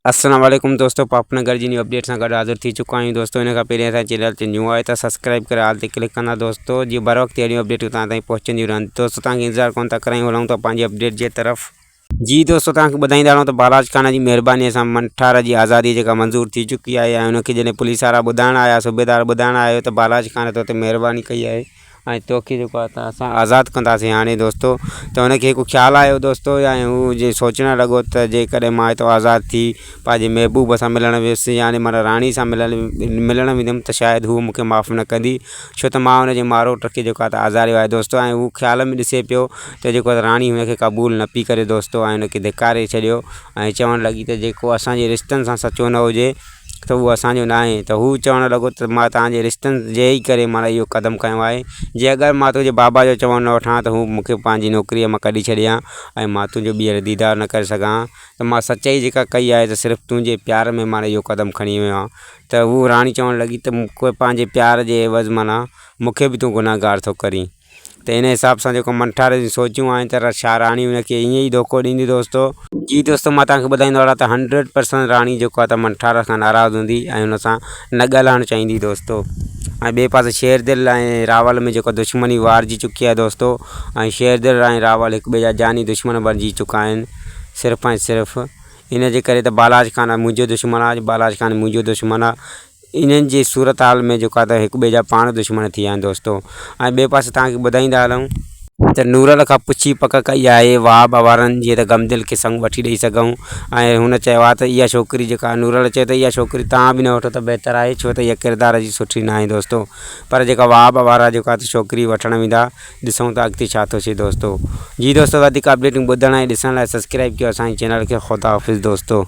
अस्सलाम वालेकुम दोस्तों, पापनगर जी न्यू अपडेट सां गॾु हाज़िर थी चुका आहियूं दोस्तों। इन खां पहिरीं असां चैनल ते न्यू आहे त सब्सक्राइब करे हाल ते क्लिक कंदा दोस्तों, जीअं बर वक़्ति अहिड़ियूं अपडेटूं तव्हां ताईं पहुचंदियूं रहनि। दोस्तों तव्हांखे इंतज़ारु कोन था करायूं, हलूं था पंहिंजी अपडेट जे तरफ़। जी दोस्तों, तव्हांखे ॿुधाईंदा हलूं त बालाज खान जी महिरबानी सां मंठार जी आज़ादी जेका मंज़ूर थी चुकी आहे ऐं उनखे जॾहिं पुलिस वारा ॿुधाइण आया, सूबेदार ॿुधाइण आयो त बालाज खान ते महिरबानी कई आहे ऐं तोखे जेको आहे त असां आज़ादु कंदासीं हाणे दोस्तों। त हुनखे हिकु ख़्यालु आयो दोस्तों, ऐं हू जे सोचणु लॻो त जेकॾहिं मां हितां आज़ादु थी पंहिंजे महबूब सां मिलणु वियुसि, यानी माना राणी सां मिलणु वेंदुमि त शायदि हू मूंखे माफ़ु न कंदी, छो त मां हुनजे मारोट खे जेको आहे त आज़ारियो आहे दोस्तों। ऐं हू ख़्याल में ॾिसे पियो त जेको आहे राणी हुनखे क़बूल न पई करे दोस्तों, ऐं हुनखे धिकारे छॾियो ऐं चवणु लॻी त जेको असांजे रिश्तनि सां सचो न हुजे त उहो असांजो न आहे। त हू चवणु लॻो त मां तव्हांजे रिश्तनि जे ई करे माना इहो क़दमु खयों आहे, जे अगरि मां तुंहिंजे बाबा जो चवणु न वठां त हू मूंखे पंहिंजी नौकरीअ मां कढी छॾियां ऐं मां तुंहिंजो ॿीहर दीदार न करे सघां, त मां सचाई जेका कई आहे त सिर्फ़ु तुंहिंजे प्यार में माना इहो क़दमु खणी वियो आहियां। त हू राणी चवणु लॻी त कोई पंहिंजे प्यार जे एवज़ माना मूंखे बि तूं गुनाहगार थो करीं। त इन हिसाब सां जेको मंठार जी सोचियूं आहिनि त छा राणी हुनखे ईअं ई धोखो ॾींदी दोस्तों। जी दोस्तों, मां तव्हांखे ॿुधाईंदो हलां त 100% राणी जेको आहे त मंठार खां नाराज़ हूंदी ऐं हुन सां न ॻाल्हाइणु चाहींदी दोस्तों। ऐं ॿिए पासे शेरदिल ऐं रावल में जेको दुश्मनी वारजी चुकी आहे दोस्तों, ऐं शेरदिल ऐं रावल हिक ॿिए जा जानी दुश्मन बणिजी चुका आहिनि सिर्फ़ु ऐं सिर्फ़ु इन जे करे। त बालाज खान मुंहिंजो दुश्मन आहे, बालाज खान मुंहिंजो दुश्मन आहे। इन्हनि जी सूरत हाल में जेको आहे त हिक ॿिए जा पाण दुश्मन थी विया आहिनि दोस्तों। ऐं ॿिए पासे तव्हांखे ॿुधाईंदा हलूं त नूरल खां पुछी पक कई आहे वाह वारनि जीअं त गमदिल खे संग वठी ॾेई सघूं, ऐं हुन चयो आहे त इहा छोकिरी जेका नूरल चए त इहा छोकिरी तव्हां बि न वठो त बहितर आहे, छो त इहा किरदार जी सुठी न आहे दोस्तों। पर जेका वाह वारा जेका त छोकिरी वठणु वेंदा, ॾिसूं था अॻिते छा थो थिए दोस्तों। जी दोस्तों, वधीक अपडेटिंग ॿुधण ऐं ॾिसण लाइ सब्सक्राइब कयो असांजे चैनल खे। ख़ुदा हाफ़िज़ दोस्तों।